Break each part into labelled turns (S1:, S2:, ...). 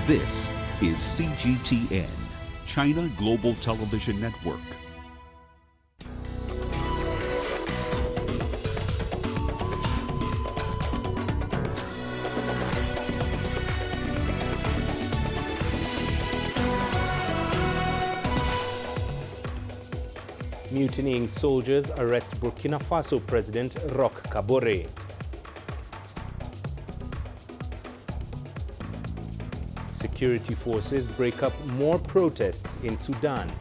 S1: This is CGTN, China Global Television Network.
S2: Mutinying soldiers arrest Burkina Faso President Roch Kabore. Security forces break up more protests in Sudan.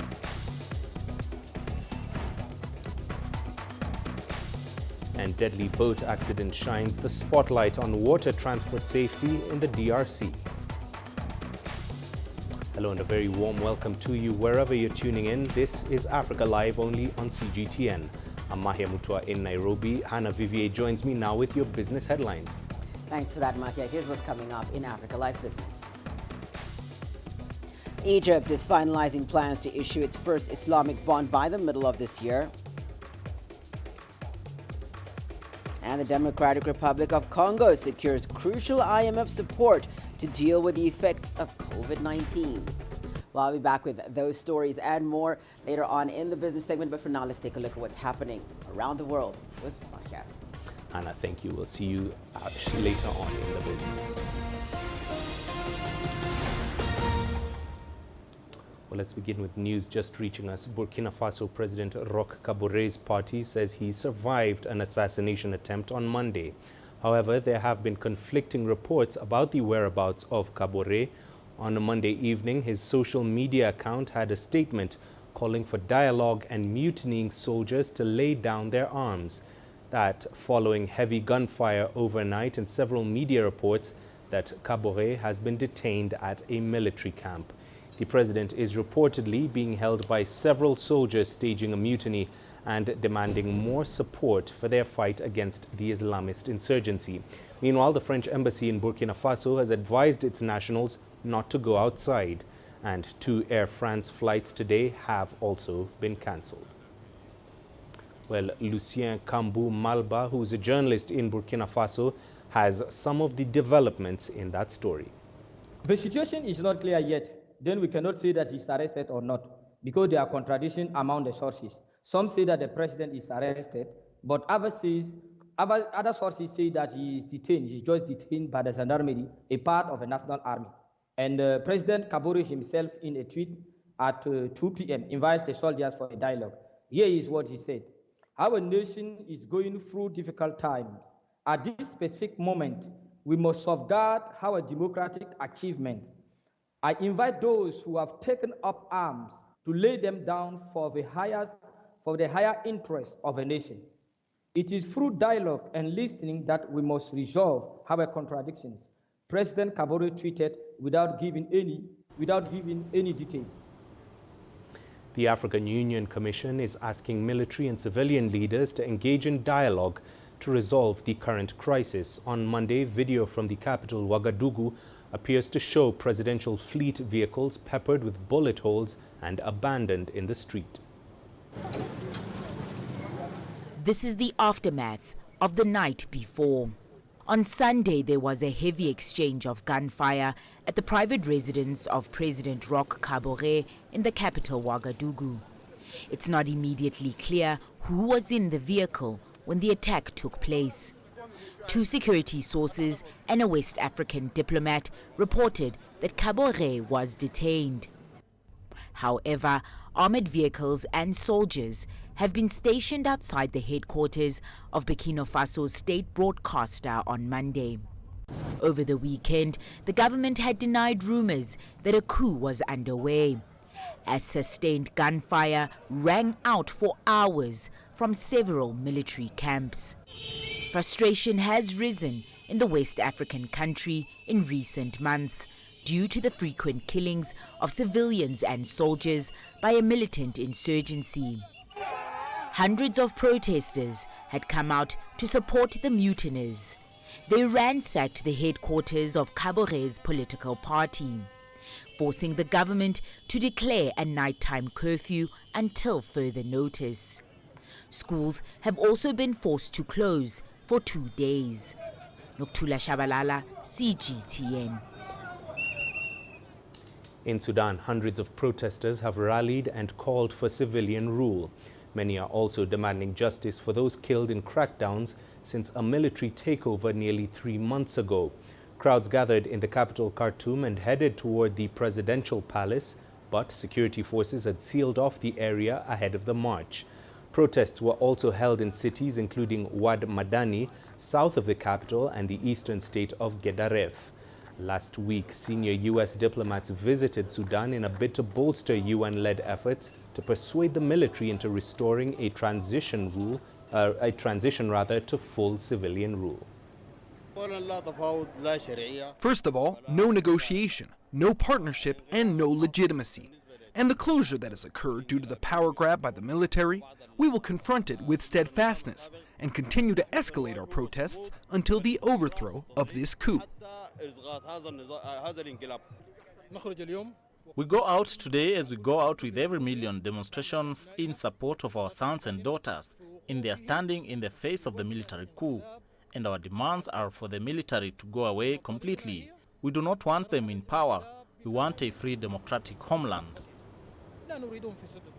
S2: And deadly boat accident shines the spotlight on water transport safety in the DRC. Hello and a very warm welcome to you wherever you're tuning in. This is Africa Live only on CGTN. I'm Mahia Mutua in Nairobi. Hannah Vivier joins me now with your business headlines.
S3: Thanks for that, Mahia. Here's what's coming up in Africa Live Business. Egypt is finalizing plans to issue its first Islamic bond by the middle of this year. And the Democratic Republic of Congo secures crucial IMF support to deal with the effects of COVID-19. Well, I'll be back with those stories and more later on in the business segment. But for now, let's take a look at what's happening around the world with Mahia.
S2: Hannah, thank you. We'll see you later on in the business. Well, let's begin with news just reaching us. Burkina Faso President Roch Kabore's party says he survived an assassination attempt on Monday. However, there have been conflicting reports about the whereabouts of Kabore. On a Monday evening, his social media account had a statement calling for dialogue and mutinying soldiers to lay down their arms. That following heavy gunfire overnight and several media reports that Kabore has been detained at a military camp. The president is reportedly being held by several soldiers staging a mutiny and demanding more support for their fight against the Islamist insurgency. Meanwhile, the French embassy in Burkina Faso has advised its nationals not to go outside, and 2 Air France flights today have also been cancelled. Well, Lucien Kambu Malba, who's a journalist in Burkina Faso, has some of the developments in that story.
S4: The situation is not clear yet. Then we cannot say that he's arrested or not, because there are contradictions among the sources. Some say that the president is arrested, but other sources say that he is detained. He's just detained by the gendarmerie, a part of the national army. And President Kabore himself, in a tweet at 2 p.m., invites the soldiers for a dialogue. Here is what he said. Our nation is going through difficult times. At this specific moment, we must safeguard our democratic achievements. I invite those who have taken up arms to lay them down for the higher interest of a nation. It is through dialogue and listening that we must resolve our contradictions. President Kabore tweeted without giving any details.
S2: The African Union Commission is asking military and civilian leaders to engage in dialogue to resolve the current crisis. On Monday, video from the capital, Ouagadougou, appears to show presidential fleet vehicles peppered with bullet holes and abandoned in the street.
S5: This is the aftermath of the night before. On Sunday, there was a heavy exchange of gunfire at the private residence of President Roch Kabore in the capital, Ouagadougou. It's not immediately clear who was in the vehicle when the attack took place. 2 security sources and a West African diplomat reported that Kabore was detained. However, armored vehicles and soldiers have been stationed outside the headquarters of Burkina Faso's state broadcaster on Monday. Over the weekend, the government had denied rumors that a coup was underway, as sustained gunfire rang out for hours from several military camps. Frustration has risen in the West African country in recent months due to the frequent killings of civilians and soldiers by a militant insurgency. Hundreds of protesters had come out to support the mutineers. They ransacked the headquarters of Kabore's political party, forcing the government to declare a nighttime curfew until further notice. Schools have also been forced to close for 2 days. Noktula Shabalala, CGTN.
S2: In Sudan, hundreds of protesters have rallied and called for civilian rule. Many are also demanding justice for those killed in crackdowns since a military takeover nearly 3 months ago. Crowds gathered in the capital Khartoum and headed toward the presidential palace, but security forces had sealed off the area ahead of the march. Protests were also held in cities including Wad Madani, south of the capital, and the eastern state of Gedaref. Last week, senior U.S. diplomats visited Sudan in a bid to bolster UN-led efforts to persuade the military into restoring a transition to full civilian rule.
S6: First of all, no negotiation, no partnership, and no legitimacy. And the closure that has occurred due to the power grab by the military, we will confront it with steadfastness and continue to escalate our protests until the overthrow of this coup.
S7: We go out today as we go out with every million demonstrations in support of our sons and daughters in their standing in the face of the military coup. And our demands are for the military to go away completely. We do not want them in power. We want a free democratic homeland.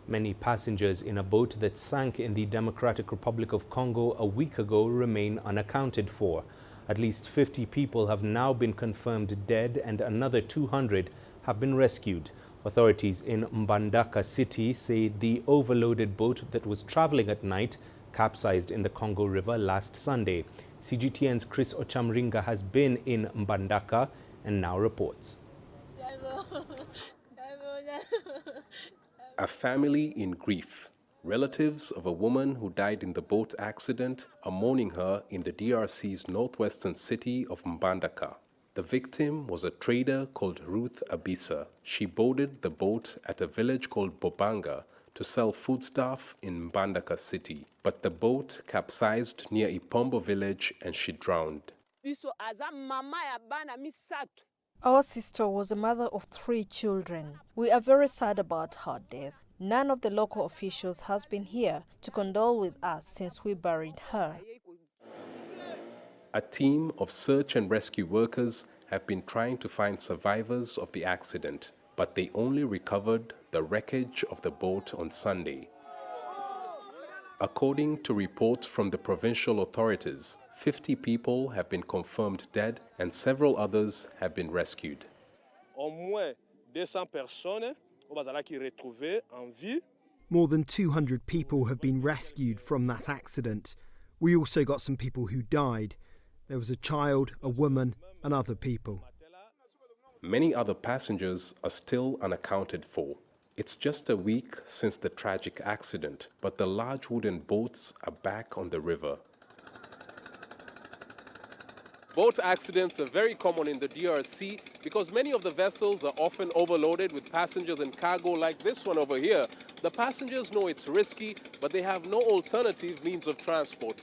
S2: Many passengers in a boat that sank in the Democratic Republic of Congo a week ago remain unaccounted for. At least 50 people have now been confirmed dead and another 200 have been rescued. Authorities in Mbandaka city say the overloaded boat that was traveling at night capsized in the Congo River last Sunday. CGTN's Chris Ochamringa has been in Mbandaka and now reports.
S8: A family in grief. Relatives of a woman who died in the boat accident are mourning her in the DRC's northwestern city of Mbandaka. The victim was a trader called Ruth Abisa. She boarded the boat at a village called Bobanga to sell foodstuff in Mbandaka city. But the boat capsized near Ipombo village and she drowned.
S9: Our sister was a mother of 3 children. We are very sad about her death. None of the local officials has been here to condole with us since we buried her.
S8: A team of search and rescue workers have been trying to find survivors of the accident, but they only recovered the wreckage of the boat on Sunday. According to reports from the provincial authorities, 50 people have been confirmed dead and several others have been rescued.
S10: More than 200 people have been rescued from that accident. We also got some people who died. There was a child, a woman, and other people.
S8: Many other passengers are still unaccounted for. It's just a week since the tragic accident, but the large wooden boats are back on the river. Boat accidents are very common in the DRC because many of the vessels are often overloaded with passengers and cargo like this one over here. The passengers know it's risky, but they have no alternative means of transport.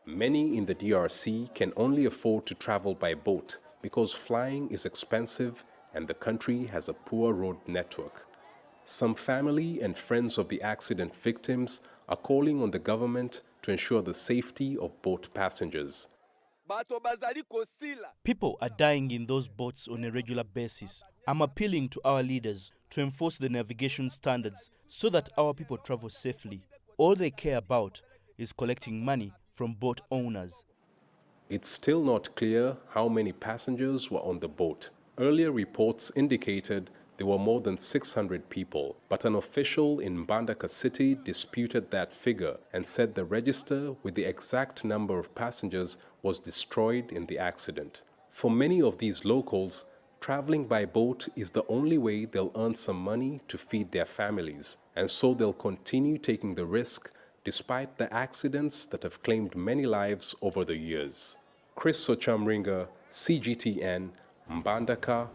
S8: Many in the DRC can only afford to travel by boat because flying is expensive and the country has a poor road network. Some family and friends of the accident victims are calling on the government to ensure the safety of boat passengers.
S11: People are dying in those boats on a regular basis. I'm appealing to our leaders to enforce the navigation standards so that our people travel safely. All they care about is collecting money from boat owners.
S8: It's still not clear how many passengers were on the boat. Earlier reports indicated there were more than 600 people, but an official in Mbandaka city disputed that figure and said the register with the exact number of passengers was destroyed in the accident. For many of these locals, traveling by boat is the only way they'll earn some money to feed their families, and so they'll continue taking the risk despite the accidents that have claimed many lives over the years. Chris Ochamringa, CGTN, Mbandaka,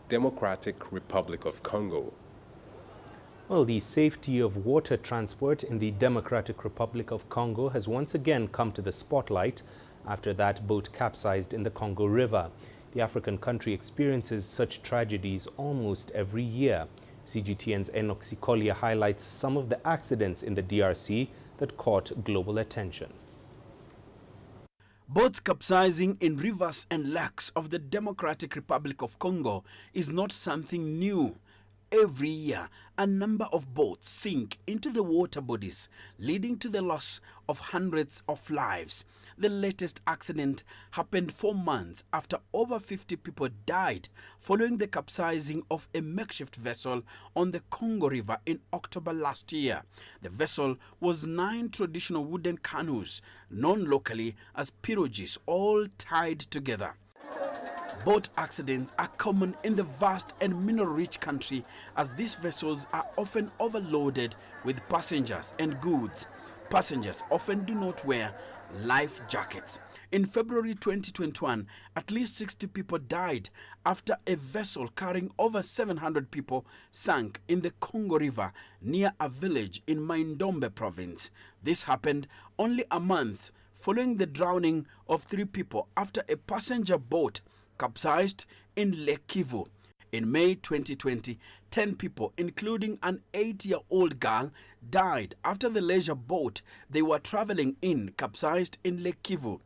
S8: Democratic Republic of Congo.
S2: Well, the safety of water transport in the Democratic Republic of Congo has once again come to the spotlight after that boat capsized in the Congo River. The African country experiences such tragedies almost every year. CGTN's Enoch Sikolia highlights some of the accidents in the DRC that caught global attention.
S12: Boats capsizing in rivers and lakes of the Democratic Republic of Congo is not something new. Every year, a number of boats sink into the water bodies, leading to the loss of hundreds of lives. The latest accident happened 4 months after over 50 people died following the capsizing of a makeshift vessel on the Congo River in October last year. The vessel was 9 traditional wooden canoes, known locally as pirogues, all tied together. Boat accidents are common in the vast and mineral-rich country, as these vessels are often overloaded with passengers and goods. Passengers often do not wear life jackets. In February 2021, at least 60 people died after a vessel carrying over 700 people sank in the Congo River near a village in Maindombe province. This happened only a month following the drowning of 3 people after a passenger boat capsized in Lake Kivu. In May 2020, 10 people, including an 8-year-old girl, died after the leisure boat they were traveling in capsized in Lake Kivu.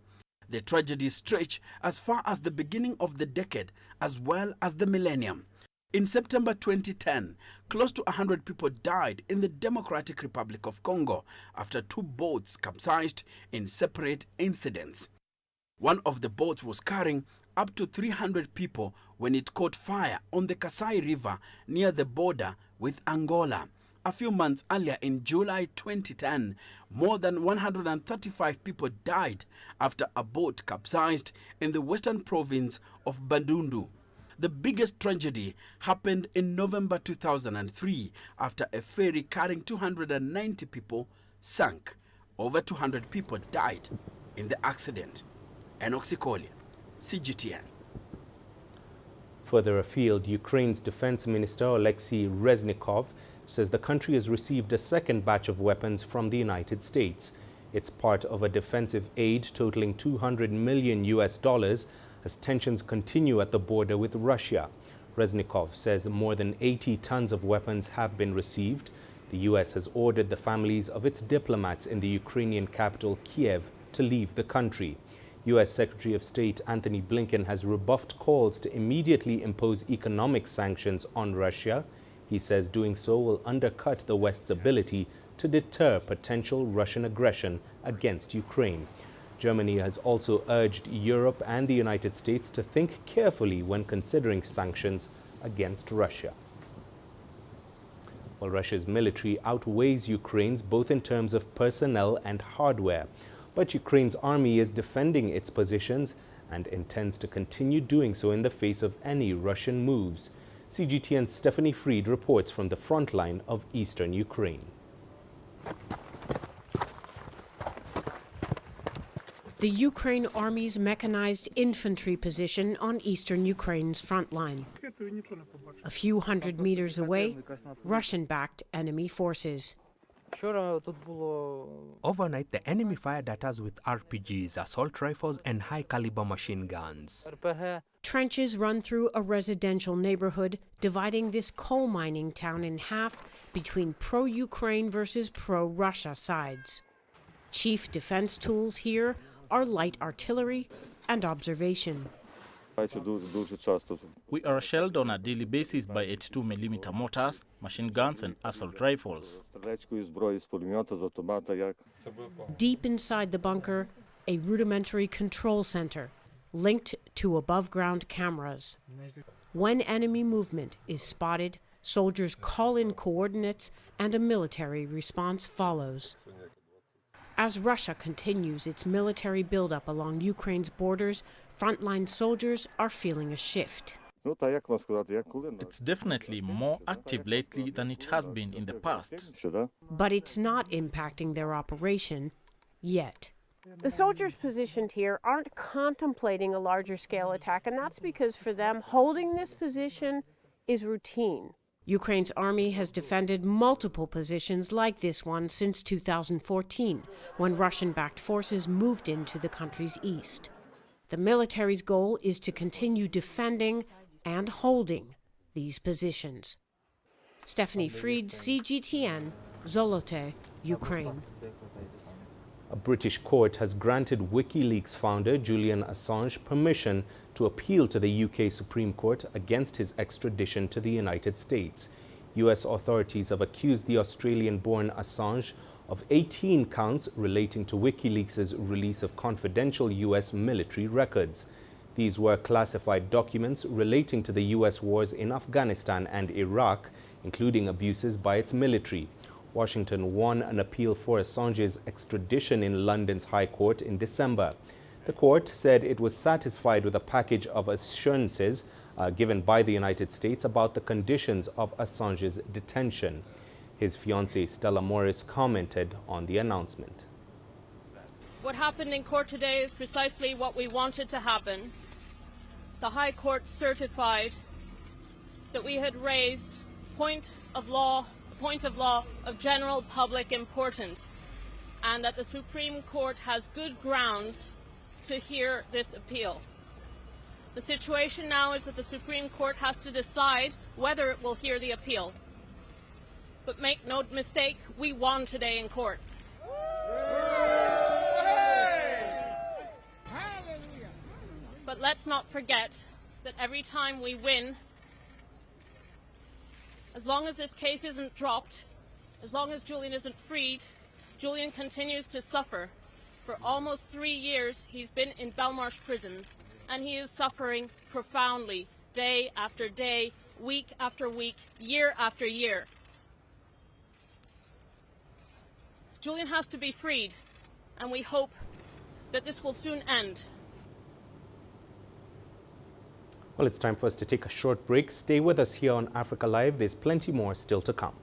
S12: The tragedy stretched as far as the beginning of the decade as well as the millennium. In September 2010, close to 100 people died in the Democratic Republic of Congo after 2 boats capsized in separate incidents. One of the boats was carrying up to 300 people when it caught fire on the Kasai River near the border with Angola. A few months earlier, in July 2010, more than 135 people died after a boat capsized in the western province of Bandundu. The biggest tragedy happened in November 2003 after a ferry carrying 290 people sank. Over 200 people died in the accident. Enoch Sikoli, CGTN.
S2: Further afield, Ukraine's Defense Minister Oleksiy Reznikov says the country has received a second batch of weapons from the United States. It's part of a defensive aid totaling $200 million as tensions continue at the border with Russia. Reznikov says more than 80 tons of weapons have been received. The U.S. has ordered the families of its diplomats in the Ukrainian capital, Kiev, to leave the country. U.S. Secretary of State Antony Blinken has rebuffed calls to immediately impose economic sanctions on Russia. He says doing so will undercut the West's ability to deter potential Russian aggression against Ukraine. Germany has also urged Europe and the United States to think carefully when considering sanctions against Russia. Well, Russia's military outweighs Ukraine's both in terms of personnel and hardware. But Ukraine's army is defending its positions and intends to continue doing so in the face of any Russian moves. CGTN's Stephanie Fried reports from the front line of eastern Ukraine.
S13: The Ukraine Army's mechanized infantry position on eastern Ukraine's front line. A few hundred meters away, Russian-backed enemy forces.
S14: Overnight, the enemy fired at us with RPGs, assault rifles, and high-caliber machine guns.
S13: Trenches run through a residential neighborhood, dividing this coal mining town in half between pro-Ukraine versus pro-Russia sides. Chief defense tools here are light artillery and observation.
S7: We are shelled on a daily basis by 82mm mortars, machine guns and assault rifles.
S13: Deep inside the bunker, a rudimentary control center linked to above-ground cameras. When enemy movement is spotted, soldiers call in coordinates and a military response follows. As Russia continues its military buildup along Ukraine's borders, frontline soldiers are feeling a shift.
S7: It's definitely more active lately than it has been in the past.
S13: But it's not impacting their operation yet. The soldiers positioned here aren't contemplating a larger scale attack, and that's because for them, holding this position is routine. Ukraine's army has defended multiple positions like this one since 2014, when Russian-backed forces moved into the country's east. The military's goal is to continue defending and holding these positions. Stephanie Fried, CGTN, Zolote, Ukraine.
S2: A British court has granted WikiLeaks founder Julian Assange permission to appeal to the UK Supreme Court against his extradition to the United States. U.S. authorities have accused the Australian-born Assange of 18 counts relating to WikiLeaks' release of confidential U.S. military records. These were classified documents relating to the U.S. wars in Afghanistan and Iraq, including abuses by its military. Washington won an appeal for Assange's extradition in London's High Court in December. The court said it was satisfied with a package of assurances given by the United States about the conditions of Assange's detention. His fiancée, Stella Morris, commented on the announcement.
S15: What happened in court today is precisely what we wanted to happen. The High Court certified that we had raised a point of law of general public importance, and that the Supreme Court has good grounds to hear this appeal. The situation now is that the Supreme Court has to decide whether it will hear the appeal. But make no mistake, we won today in court. But let's not forget that every time we win, as long as this case isn't dropped, as long as Julian isn't freed, Julian continues to suffer. For almost 3 years, he's been in Belmarsh prison, and he is suffering profoundly, day after day, week after week, year after year. Julian has to be freed, and we hope that this will soon end.
S2: Well, it's time for us to take a short break. Stay with us here on Africa Live. There's plenty more still to come.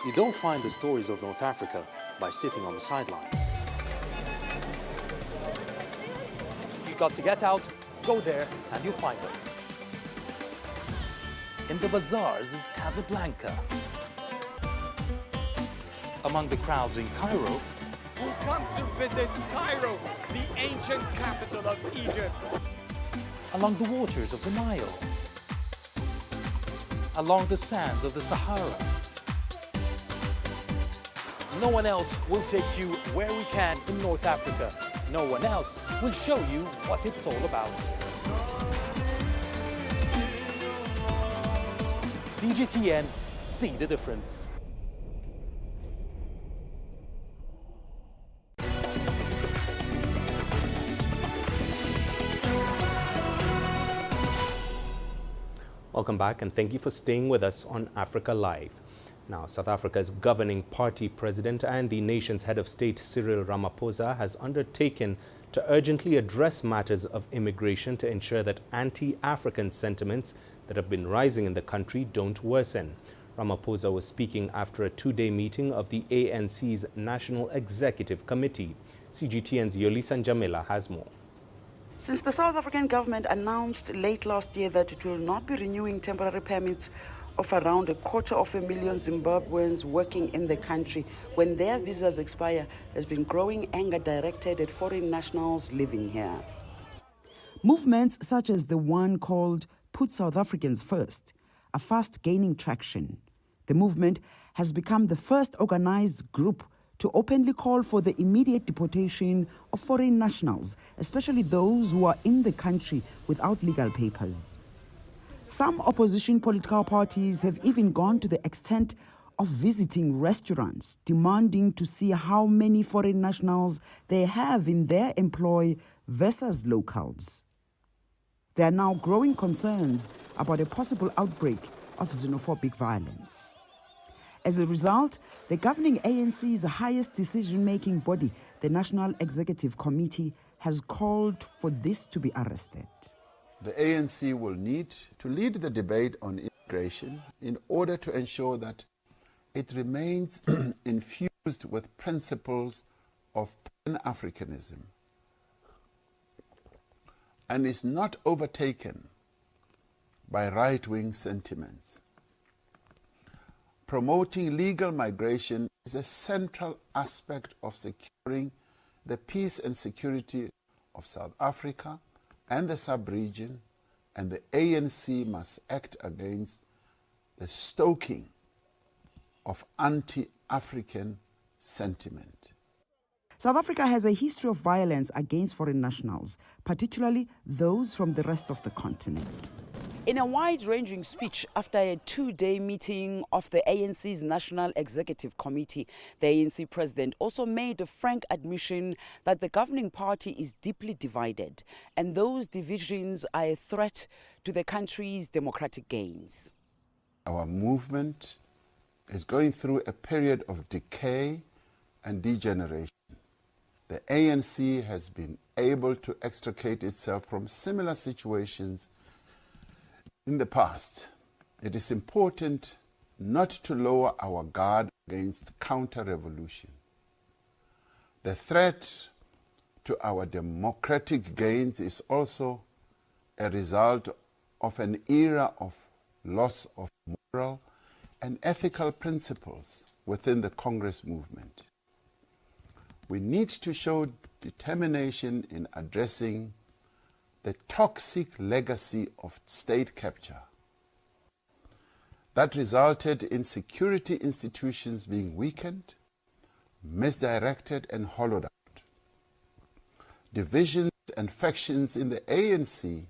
S16: You don't find the stories of North Africa by sitting on the sidelines. You've got to get out, go there, and you'll find them. In the bazaars of Casablanca, among the crowds in Cairo,
S17: who come to visit Cairo, the ancient capital of Egypt.
S16: Along the waters of the Nile, along the sands of the Sahara. No one else will take you where we can in North Africa. No one else will show you what it's all about. CGTN, see the difference.
S2: Welcome back, and thank you for staying with us on Africa Live. Now, South Africa's governing party president and the nation's head of state, Cyril Ramaphosa, has undertaken to urgently address matters of immigration to ensure that anti-African sentiments that have been rising in the country don't worsen. Ramaphosa was speaking after a two-day meeting of the ANC's National Executive Committee. CGTN's Yolisa Njamila has more.
S18: Since the South African government announced late last year that it will not be renewing temporary permits of around 250,000 Zimbabweans working in the country when their visas expire, there's been growing anger directed at foreign nationals living here. Movements such as the one called Put South Africans First are fast gaining traction. The movement has become the first organized group to openly call for the immediate deportation of foreign nationals, especially those who are in the country without legal papers. Some opposition political parties have even gone to the extent of visiting restaurants, demanding to see how many foreign nationals they have in their employ versus locals. There are now growing concerns about a possible outbreak of xenophobic violence. As a result, the governing ANC's highest decision-making body, the National Executive Committee, has called for this to be arrested.
S19: The ANC will need to lead the debate on immigration in order to ensure that it remains infused with principles of Pan-Africanism and is not overtaken by right-wing sentiments. promoting legal migration is a central aspect of securing the peace and security of South Africa and the sub-region, and the ANC must act against the stoking of anti-African sentiment.
S18: South Africa has a history of violence against foreign nationals, particularly those from the rest of the continent. In a wide-ranging speech after a two-day meeting of the ANC's National Executive Committee, the ANC president also made a frank admission that the governing party is deeply divided, and those divisions are a threat to the country's democratic gains.
S19: Our movement is going through a period of decay and degeneration. The ANC has been able to extricate itself from similar situations in the past. It is important not to lower our guard against counter-revolution. The threat to our democratic gains is also a result of an era of loss of moral and ethical principles within the Congress movement. We need to show determination in addressing the toxic legacy of state capture that resulted in security institutions being weakened, misdirected, and hollowed out. Divisions and factions in the ANC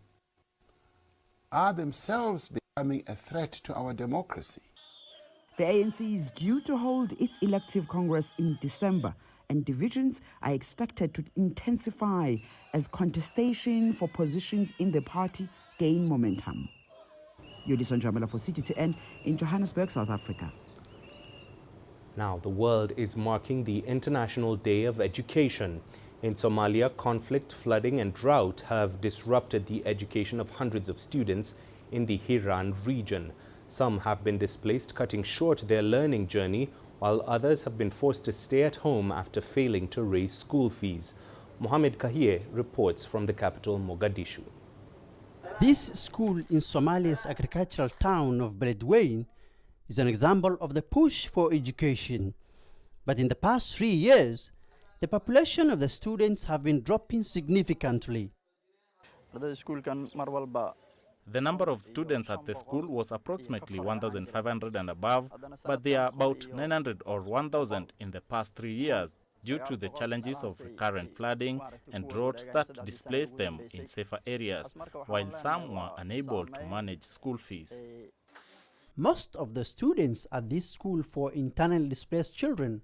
S19: are themselves becoming a threat to our democracy.
S18: The ANC is due to hold its elective Congress in December, and divisions are expected to intensify as contestation for positions in the party gain momentum. Yodison Jamela for CGTN in Johannesburg, South Africa.
S2: Now, the world is marking the International Day of Education. In Somalia, conflict, flooding and drought have disrupted the education of hundreds of students in the Hiran region. Some have been displaced, cutting short their learning journey, while others have been forced to stay at home after failing to raise school fees. Mohamed Kahie reports from the capital, Mogadishu.
S20: This school in Somalia's agricultural town of Beledweyne is an example of the push for education. But in the past 3 years, the population of the students have been dropping significantly.
S7: The number of students at the school was approximately 1,500 and above, but they are about 900 or 1,000 in the past 3 years due to the challenges of recurrent flooding and drought that displaced them in safer areas, while some were unable to manage school fees.
S20: Most of the students at this school for internally displaced children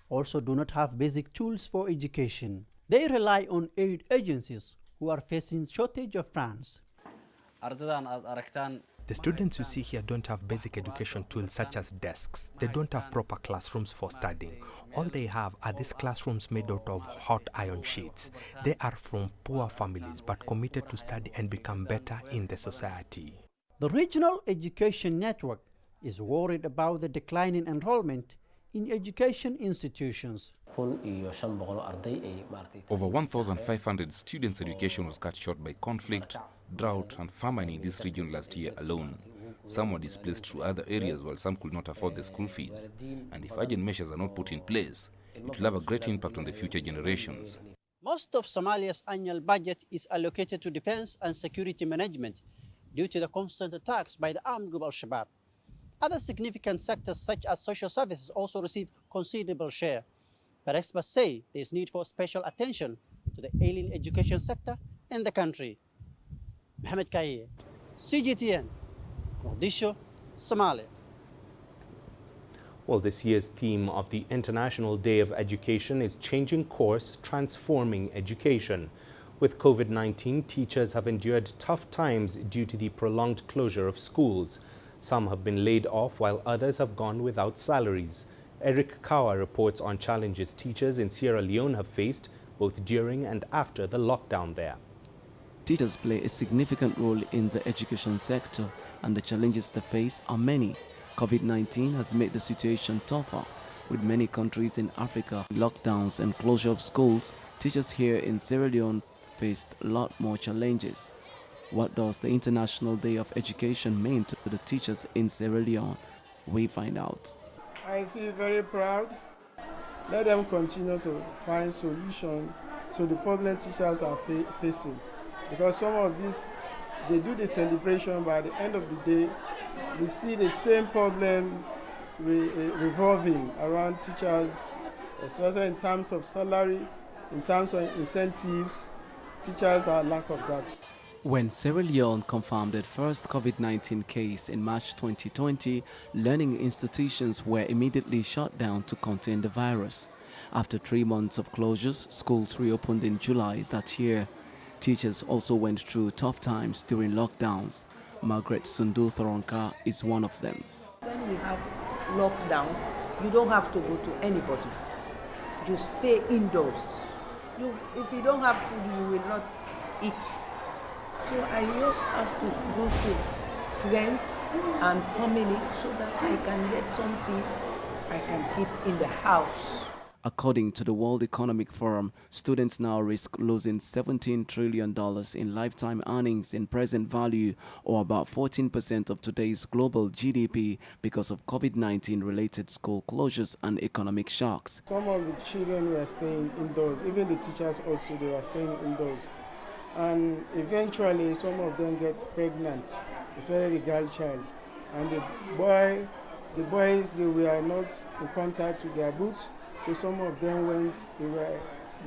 S20: also do not have basic tools for education. They rely on aid agencies who are facing shortage of funds.
S14: The students you see here don't have basic education tools such as desks. They don't have proper classrooms for studying. All they have are these classrooms made out of hot iron sheets. They are from poor families but committed to study and become better in the society.
S20: The Regional Education Network is worried about the declining enrollment in education institutions.
S21: Over 1,500 students' education was cut short by conflict, drought and famine in this region last year alone. Some were displaced to other areas while some could not afford the school fees. And if urgent measures are not put in place, it will have a great impact on the future generations.
S22: Most of Somalia's annual budget is allocated to defense and security management due to the constant attacks by the armed group Al-Shabaab. Other significant sectors such as social services also receive considerable share. But experts say there is need for special attention to the ailing education sector in the country. Mohamed Kahie, CGTN, Mogadishu, Somalia.
S2: Well, this year's theme of the International Day of Education is changing course, transforming education. With COVID-19, teachers have endured tough times due to the prolonged closure of schools. Some have been laid off while others have gone without salaries. Eric Kawa reports on challenges teachers in Sierra Leone have faced both during and after the lockdown there.
S23: Teachers play a significant role in the education sector, and the challenges they face are many. COVID-19 has made the situation tougher. With many countries in Africa, lockdowns and closure of schools, teachers here in Sierra Leone faced a lot more challenges. What does the International Day of Education mean to the teachers in Sierra Leone? We find out.
S1: I feel very proud. Let them continue to find solutions to the problem teachers are facing. Because some of this, they do the celebration, but at the end of the day, we see the same problem revolving around teachers, especially in terms of salary, in terms of incentives. Teachers are lack of that.
S23: When Sierra Leone confirmed its first COVID-19 case in March 2020, learning institutions were immediately shut down to contain the virus. After 3 months of closures, schools reopened in July that year. Teachers also went through tough times during lockdowns. Margaret Sundu Thoronka is one of them.
S3: When we have lockdown, you don't have to go to anybody. You stay indoors. If you don't have food, you will not eat. So I just have to go to friends and family so that I can get something I can keep in the house.
S23: According to the World Economic Forum, students now risk losing $17 trillion in lifetime earnings in present value, or about 14% of today's global GDP, because of COVID-19 related school closures and economic shocks.
S1: Some of the children were staying indoors, even the teachers also, they were staying indoors. And eventually some of them get pregnant, especially the girl child. And the boys, they were not in contact with their books. So some of them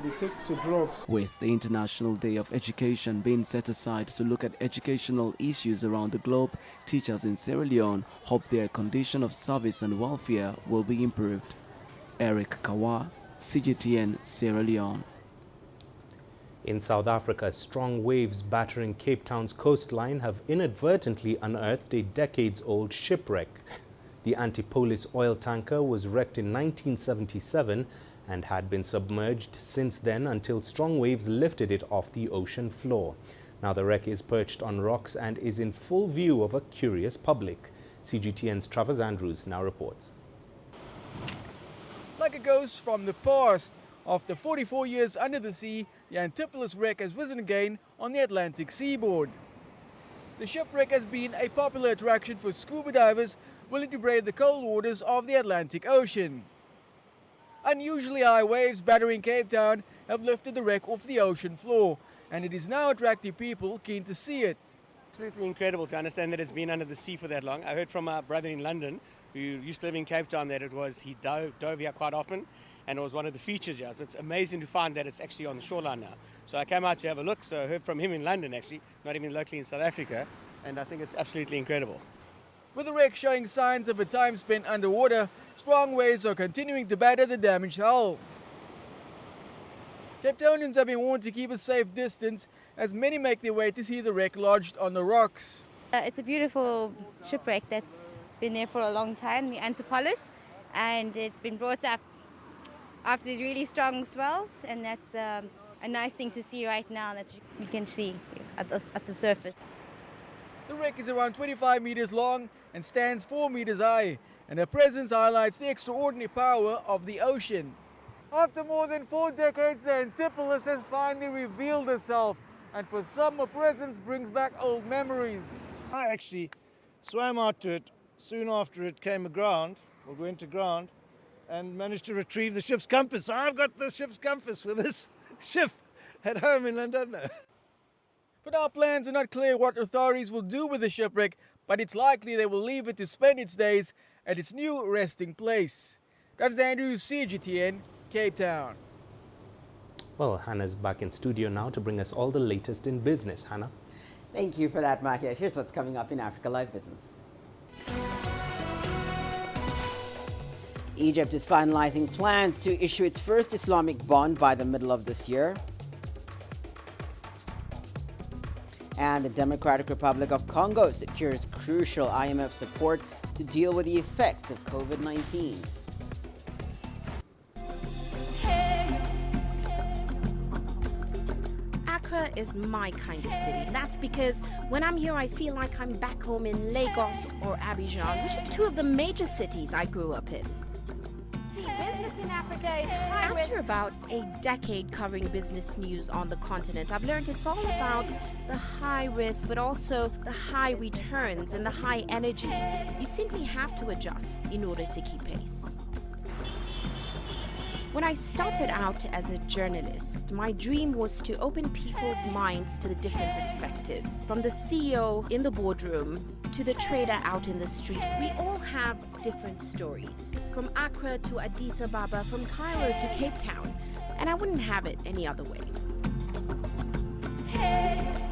S1: they take to drugs.
S23: With the International Day of Education being set aside to look at educational issues around the globe, teachers in Sierra Leone hope their condition of service and welfare will be improved. Eric Kawa, CGTN, Sierra Leone.
S2: In South Africa, strong waves battering Cape Town's coastline have inadvertently unearthed a decades-old shipwreck. The Antipolis oil tanker was wrecked in 1977 and had been submerged since then until strong waves lifted it off the ocean floor. Now the wreck is perched on rocks and is in full view of a curious public. CGTN's Travers Andrews now reports.
S4: Like a ghost from the past, after 44 years under the sea, the Antipolis wreck has risen again on the Atlantic seaboard. The shipwreck has been a popular attraction for scuba divers willing to brave the cold waters of the Atlantic Ocean. Unusually high waves battering Cape Town have lifted the wreck off the ocean floor, and it is now attracting people keen to see it.
S24: Absolutely incredible to understand that it's been under the sea for that long. I heard from my brother in London, who used to live in Cape Town, that he dove here quite often, and it was one of the features here. It's amazing to find that it's actually on the shoreline now. So I came out to have a look, so I heard from him in London actually, not even locally in South Africa, and I think it's absolutely incredible.
S4: With the wreck showing signs of a time spent underwater, strong waves are continuing to batter the damaged hull. Cape Townians have been warned to keep a safe distance as many make their way to see the wreck lodged on the rocks.
S25: It's a beautiful shipwreck that's been there for a long time, the Antipolis, and it's been brought up after these really strong swells, and that's a nice thing to see right now that we can see at the surface.
S4: The wreck is around 25 meters long and stands 4 meters high, and her presence highlights the extraordinary power of the ocean. After more than 4 decades, the Antipolis has finally revealed herself, and for some, her presence brings back old memories.
S26: I actually swam out to it soon after it came aground, or went aground, and managed to retrieve the ship's compass. So I've got the ship's compass for this ship at home in London.
S4: For now, plans are not clear what authorities will do with the shipwreck, but it's likely they will leave it to spend its days at its new resting place. Travers Andrews, CGTN, Cape Town.
S2: Well, Hannah's back in studio now to bring us all the latest in business. Hannah.
S27: Thank you for that, Mahia. Here's what's coming up in Africa Live Business. Egypt is finalizing plans to issue its first Islamic bond by the middle of this year. And the Democratic Republic of Congo secures crucial IMF support to deal with the effects of COVID-19.
S28: Accra is my kind of city. That's because when I'm here, I feel like I'm back home in Lagos or Abidjan, which are two of the major cities I grew up in.
S29: See, business in Africa
S28: Africa is high risk. After about a decade covering business news on the continent, I've learned it's all about the high risk, but also the high returns and the high energy. You simply have to adjust in order to keep pace. When I started out as a journalist, my dream was to open people's minds to the different perspectives. From the CEO in the boardroom to the trader out in the street, we all have different stories. From Accra to Addis Ababa, from Cairo to Cape Town. And I wouldn't have it any other way.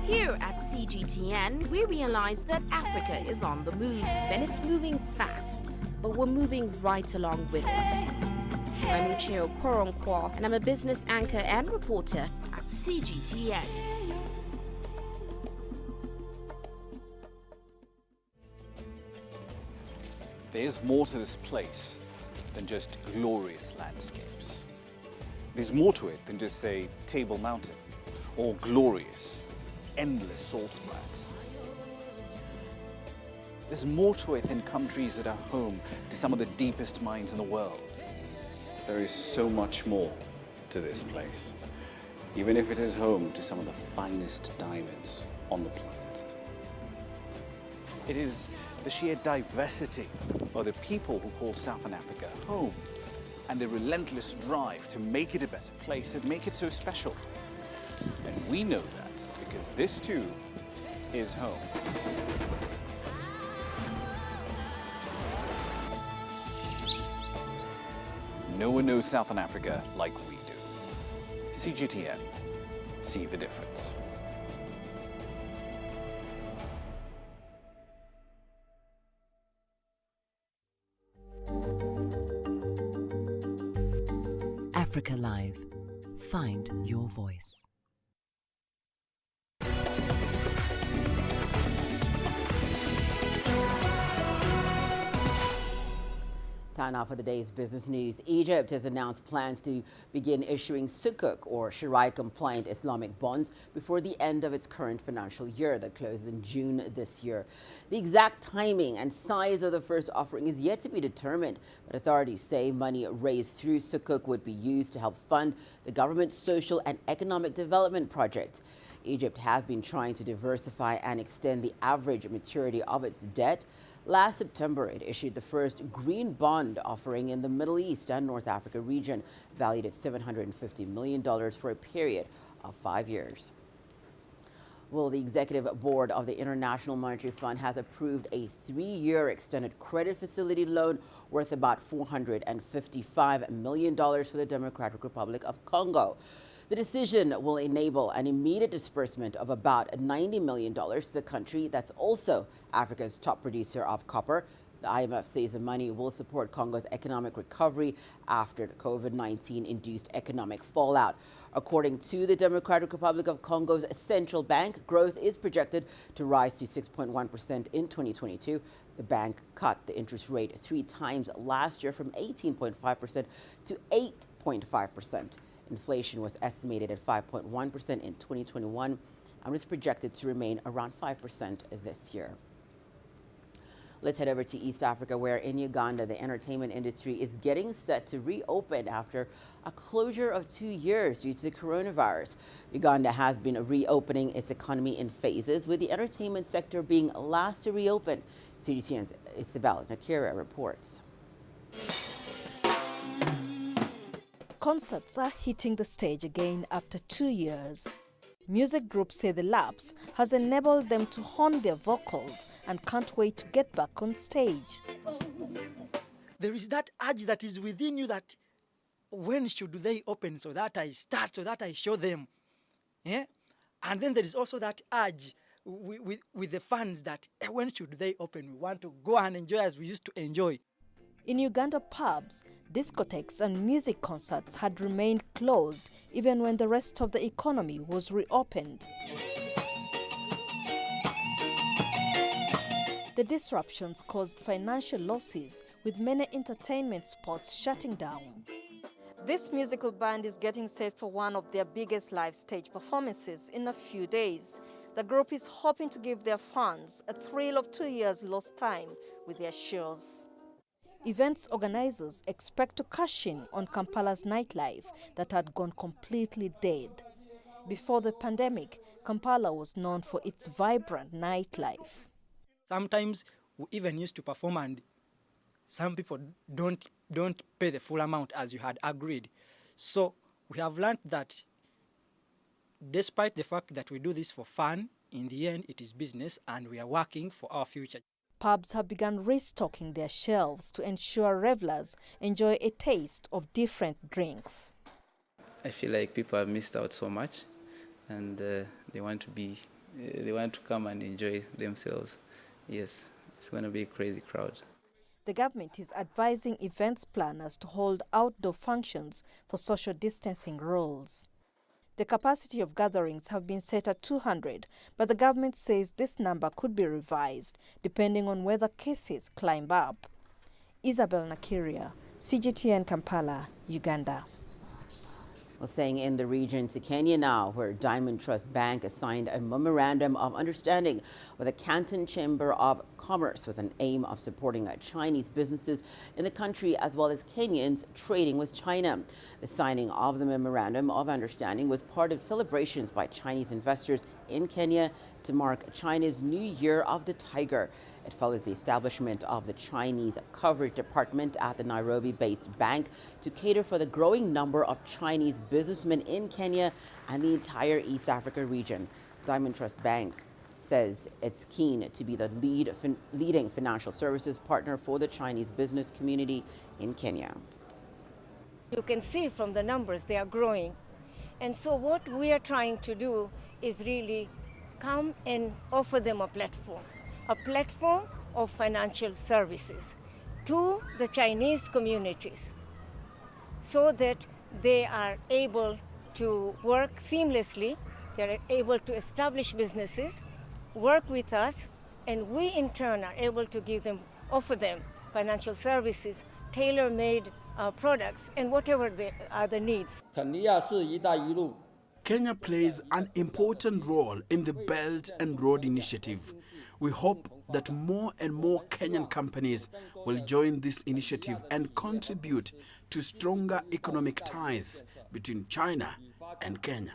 S28: Here at CGTN, we realize that Africa is on the move, and it's moving fast, but we're moving right along with it. I'm Uche Okoronkwo, and I'm a business anchor and reporter at CGTN.
S5: There's more to this place than just glorious landscapes. There's more to it than just, say, Table Mountain or glorious, endless salt flats. There's more to it than countries that are home to some of the deepest mines in the world. There is so much more to this place, even if it is home to some of the finest diamonds on the planet. It is the sheer diversity of the people who call Southern Africa home, and the relentless drive to make it a better place that make it so special. And we know that because this too is home. No one knows Southern Africa like we do. CGTN, see the difference.
S6: Africa Live. Find your voice.
S27: Time now for the day's business news. Egypt has announced plans to begin issuing sukuk or Sharia-compliant Islamic bonds before the end of its current financial year that closes in June this year. The exact timing and size of the first offering is yet to be determined, but authorities say money raised through sukuk would be used to help fund the government's social and economic development projects. Egypt has been trying to diversify and extend the average maturity of its debt. Last September, it issued the first green bond offering in the Middle East and North Africa region, valued at $750 million for a period of 5 years. Well, the executive board of the International Monetary Fund has approved a 3-year extended credit facility loan worth about $455 million for the Democratic Republic of Congo. The decision will enable an immediate disbursement of about $90 million to the country that's also Africa's top producer of copper. The IMF says the money will support Congo's economic recovery after the COVID-19 induced economic fallout. According to the Democratic Republic of Congo's central bank, growth is projected to rise to 6.1% in 2022. The bank cut the interest rate 3 times last year from 18.5% to 8.5%. Inflation was estimated at 5.1% in 2021 and is projected to remain around 5% this year. Let's head over to East Africa, where in Uganda, the entertainment industry is getting set to reopen after a closure of 2 years due to the coronavirus. Uganda has been reopening its economy in phases, with the entertainment sector being last to reopen. CGTN's Isabel Nakira reports.
S8: Concerts are hitting the stage again after 2 years. Music groups say the lapse has enabled them to hone their vocals and can't wait to get back on stage.
S9: There is that urge that is within you that when should they open so that I start, so that I show them. Yeah? And then there is also that urge with the fans that when should they open? We want to go and enjoy as we used to enjoy.
S8: In Uganda, pubs, discotheques and music concerts had remained closed even when the rest of the economy was reopened. The disruptions caused financial losses, with many entertainment spots shutting down. This musical band is getting set for one of their biggest live stage performances in a few days. The group is hoping to give their fans a thrill of 2 years lost time with their shows. Events organizers expect to cash in on Kampala's nightlife that had gone completely dead. Before the pandemic, Kampala was known for its vibrant nightlife.
S9: Sometimes we even used to perform and some people don't pay the full amount as you had agreed. So we have learned that despite the fact that we do this for fun, in the end it is business and we are working for our future.
S8: Pubs have begun restocking their shelves to ensure revelers enjoy a taste of different drinks.
S10: I feel like people have missed out so much, and they want to come and enjoy themselves. Yes, it's going to be a crazy crowd.
S8: The government is advising events planners to hold outdoor functions for social distancing rules. The capacity of gatherings have been set at 200, but the government says this number could be revised depending on whether cases climb up. Isabel Nakiria, CGTN Kampala, Uganda.
S27: Well, staying in the region to Kenya now, where Diamond Trust Bank signed a memorandum of understanding with the Canton Chamber of Commerce with an aim of supporting Chinese businesses in the country as well as Kenyans trading with China. The signing of the memorandum of understanding was part of celebrations by Chinese investors in Kenya to mark China's New Year of the Tiger. It follows the establishment of the Chinese Coverage Department at the Nairobi-based bank to cater for the growing number of Chinese businessmen in Kenya and the entire East Africa region. Diamond Trust Bank says it's keen to be the leading financial services partner for the Chinese business community in Kenya.
S11: You can see from the numbers they are growing. And so what we are trying to do is really come and offer them a platform of financial services to the Chinese communities so that they are able to work seamlessly, they are able to establish businesses, work with us, and we in turn are able to offer them financial services, tailor-made products, and whatever the other needs.
S12: Kenya plays an important role in the Belt and Road Initiative. We hope that more and more Kenyan companies will join this initiative and contribute to stronger economic ties between China and Kenya.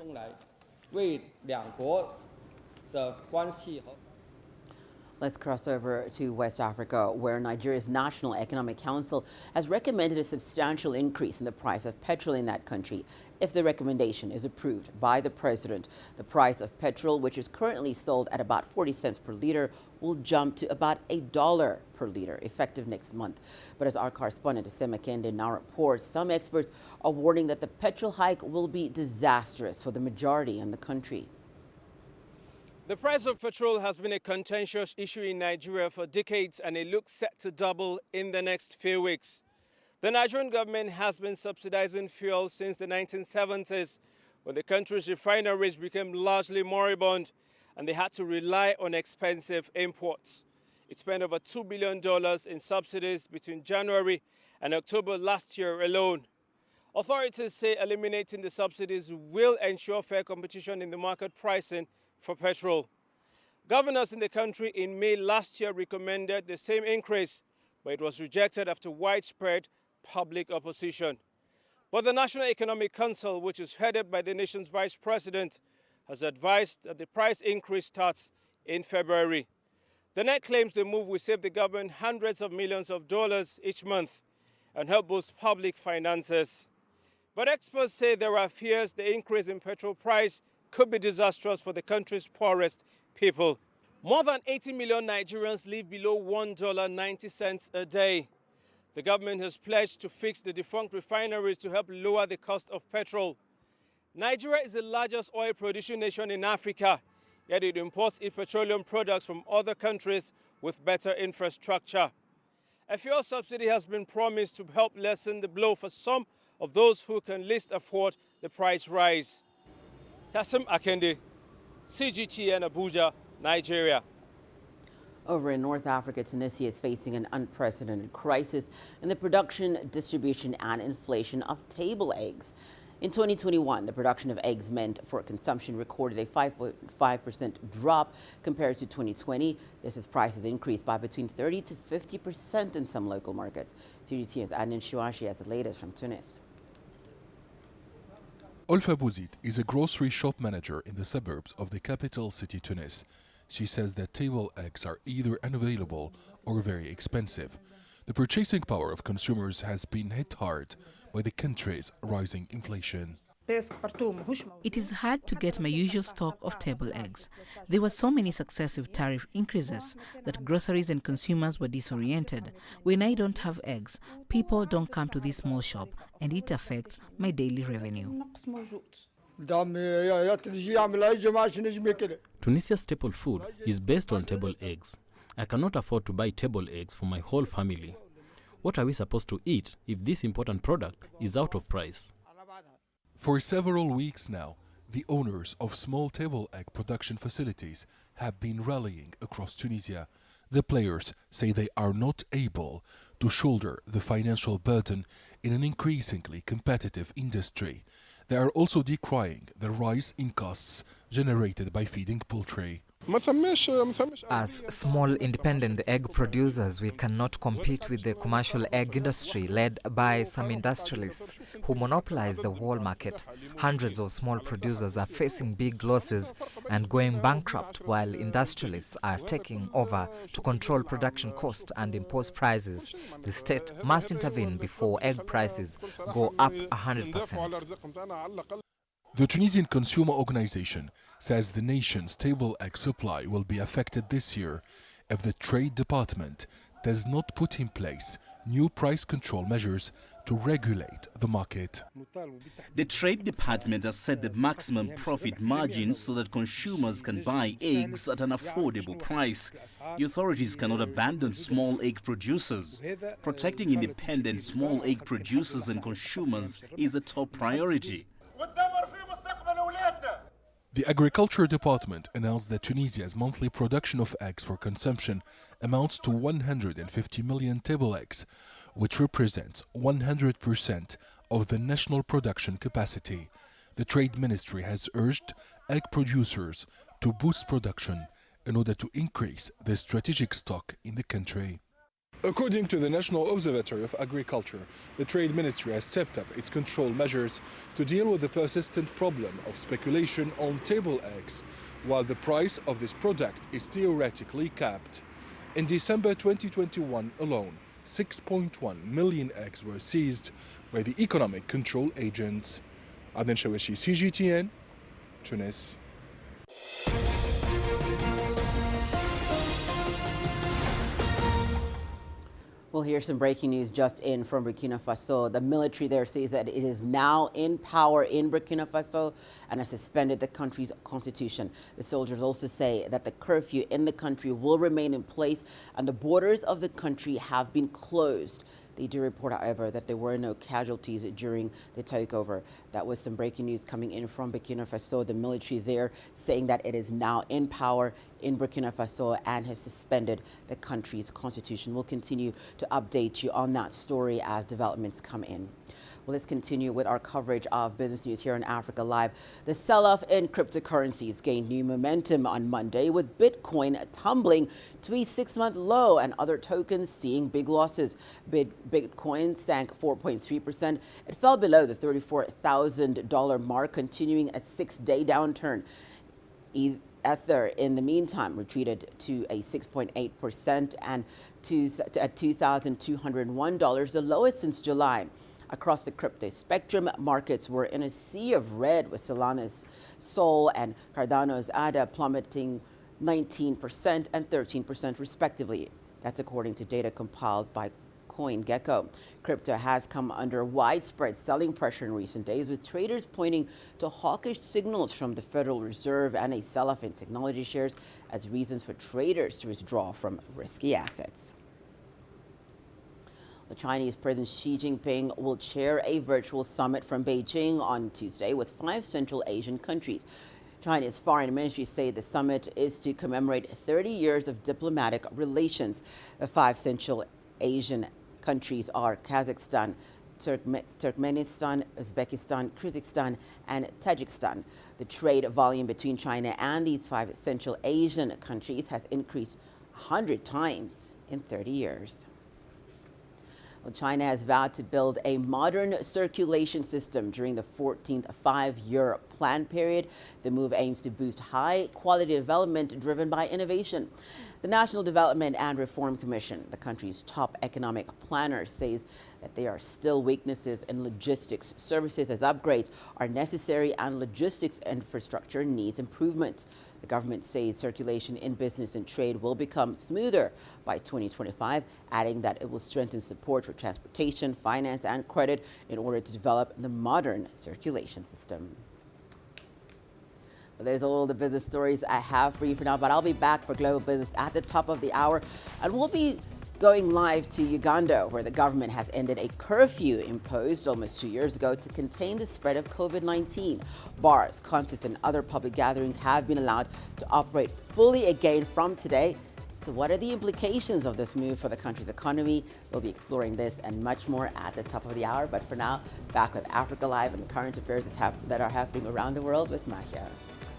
S27: Let's cross over to West Africa, where Nigeria's National Economic Council has recommended a substantial increase in the price of petrol in that country. If the recommendation is approved by the president, the price of petrol, which is currently sold at about 40 cents per liter, will jump to about $1 per liter, effective next month. But as our correspondent Asema Kende now reports, some experts are warning that the petrol hike will be disastrous for the majority in the country.
S13: The price of petrol has been a contentious issue in Nigeria for decades, and it looks set to double in the next few weeks. The Nigerian government has been subsidizing fuel since the 1970s, when the country's refineries became largely moribund and they had to rely on expensive imports. It spent over $2 billion in subsidies between January and October last year alone. Authorities say eliminating the subsidies will ensure fair competition in the market pricing for petrol. Governors in the country in May last year recommended the same increase, but it was rejected after widespread public opposition. But the National Economic Council, which is headed by the nation's vice president, has advised that the price increase starts in February. The NEC claims the move will save the government hundreds of millions of dollars each month and help boost public finances. But experts say there are fears the increase in petrol price could be disastrous for the country's poorest people. More than 80 million Nigerians live below $1.90 a day. The government has pledged to fix the defunct refineries to help lower the cost of petrol. Nigeria is the largest oil-producing nation in Africa, yet it imports its petroleum products from other countries with better infrastructure. A fuel subsidy has been promised to help lessen the blow for some of those who can least afford the price rise. Tassim Akende, CGTN Abuja, Nigeria.
S27: Over in North Africa, Tunisia is facing an unprecedented crisis in the production, distribution, and inflation of table eggs. In 2021, the production of eggs meant for consumption recorded a 5.5% drop compared to 2020. This as prices increased by between 30 to 50% in some local markets. CGTN's Adnan Shuashi has the latest from Tunis.
S7: Olfa Bouzid is a grocery shop manager in the suburbs of the capital city Tunis. She says that table eggs are either unavailable or very expensive. The purchasing power of consumers has been hit hard by the country's rising inflation.
S14: It is hard to get my usual stock of table eggs. There were so many successive tariff increases that groceries and consumers were disoriented. When I don't have eggs, people don't come to this small shop, and it affects my daily revenue.
S15: Tunisia's staple food is based on table eggs. I cannot afford to buy table eggs for my whole family. What are we supposed to eat if this important product is out of price?
S7: For several weeks now, the owners of small table egg production facilities have been rallying across Tunisia. The players say they are not able to shoulder the financial burden in an increasingly competitive industry. They are also decrying the rise in costs generated by feeding poultry.
S16: As small independent egg producers, we cannot compete with the commercial egg industry led by some industrialists who monopolize the whole market. Hundreds of small producers are facing big losses and going bankrupt, while industrialists are taking over to control production costs and impose prices. The state must intervene before egg prices go up 100%.
S7: The Tunisian Consumer Organization says the nation's table egg supply will be affected this year if the Trade Department does not put in place new price control measures to regulate the market.
S17: The Trade Department has set the maximum profit margins so that consumers can buy eggs at an affordable price. The authorities cannot abandon small egg producers. Protecting independent small egg producers and consumers is a top priority.
S7: The Agriculture Department announced that Tunisia's monthly production of eggs for consumption amounts to 150 million table eggs, which represents 100% of the national production capacity. The Trade Ministry has urged egg producers to boost production in order to increase the strategic stock in the country. According to the National Observatory of Agriculture, the Trade Ministry has stepped up its control measures to deal with the persistent problem of speculation on table eggs, while the price of this product is theoretically capped. In December 2021 alone, 6.1 million eggs were seized by the economic control agents. Adnan Shawashi, CGTN, Tunis.
S27: Well, here's some breaking news just in from Burkina Faso. The military there says that it is now in power in Burkina Faso and has suspended the country's constitution. The soldiers also say that the curfew in the country will remain in place and the borders of the country have been closed. They do report, however, that there were no casualties during the takeover. That was some breaking news coming in from Burkina Faso. The military there saying that it is now in power in Burkina Faso and has suspended the country's constitution. We'll continue to update you on that story as developments come in. Well, let's continue with our coverage of business news here on Africa Live. The sell-off in cryptocurrencies gained new momentum on Monday, with Bitcoin tumbling to a 6-month low and other tokens seeing big losses. Bitcoin sank 4.3%. It fell below the $34,000 mark, continuing a 6-day downturn. Ether, in the meantime, retreated to a 6.8% and at $2,201, the lowest since July. Across the crypto spectrum, markets were in a sea of red, with Solana's Sol and Cardano's ADA plummeting 19% and 13% respectively. That's according to data compiled by CoinGecko. Crypto has come under widespread selling pressure in recent days, with traders pointing to hawkish signals from the Federal Reserve and a sell-off in technology shares as reasons for traders to withdraw from risky assets. The Chinese President Xi Jinping will chair a virtual summit from Beijing on Tuesday with 5 Central Asian countries. China's foreign ministry say the summit is to commemorate 30 years of diplomatic relations. The 5 Central Asian countries are Kazakhstan, Turkmenistan, Uzbekistan, Kyrgyzstan, and Tajikistan. The trade volume between China and these 5 Central Asian countries has increased 100 times in 30 years. Well, China has vowed to build a modern circulation system during the 14th 5-year plan period. The move aims to boost high-quality development driven by innovation. The National Development and Reform Commission, the country's top economic planner, says that there are still weaknesses in logistics services as upgrades are necessary and logistics infrastructure needs improvement. The government says circulation in business and trade will become smoother by 2025, adding that it will strengthen support for transportation, finance, and credit in order to develop the modern circulation system. Well, there's all the business stories I have for you for now, but I'll be back for Global Business at the top of the hour, and we'll be going live to Uganda, where the government has ended a curfew imposed almost 2 years ago to contain the spread of COVID-19. Bars, concerts, and other public gatherings have been allowed to operate fully again from today. So what are the implications of this move for the country's economy? We'll be exploring this and much more at the top of the hour. But for now, back with Africa Live and current affairs that are happening around the world with Mahia.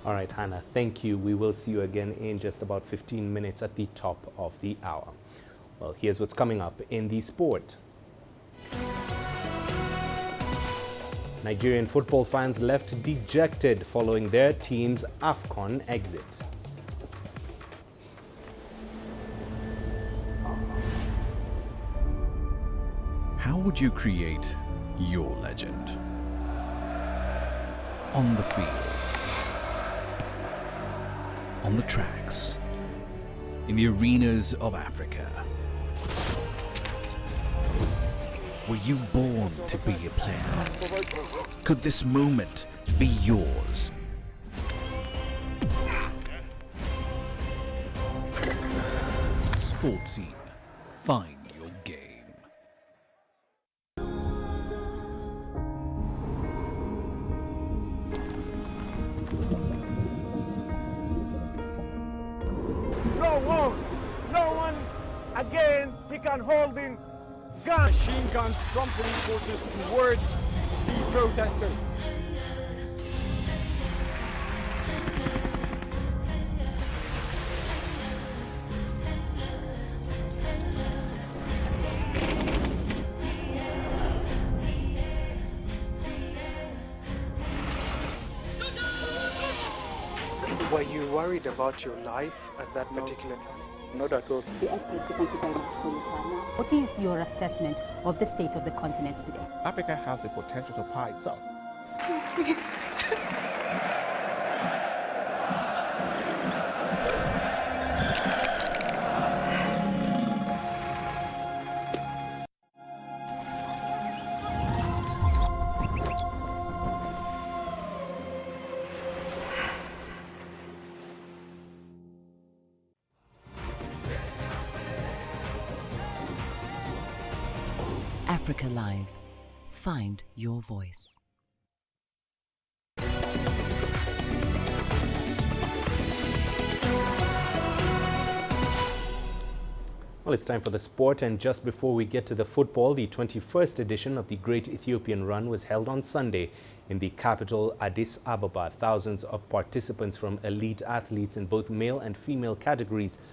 S2: All right, Hannah, thank you. We will see you again in just about 15 minutes at the top of the hour. Well, here's what's coming up in the sport. Nigerian football fans left dejected following their team's AFCON exit.
S1: How would you create your legend? On the fields, on the tracks, in the arenas of Africa. Were you born to be a player? Could this moment be yours? Sports Scene. Find your game.
S3: No one again, he can hold in guns. Machine guns from police forces toward the protesters.
S18: Were you worried about your life at that particular time? Not at all.
S19: What is your assessment of the state of the continent today?
S18: Africa has the potential to power itself.
S19: Excuse me.
S6: Africa Live. Find your voice.
S2: Well, it's time for the sport, and just before we get to the football, the 21st edition of the Great Ethiopian Run was held on Sunday in the capital Addis Ababa. Thousands of participants from elite athletes in both male and female categories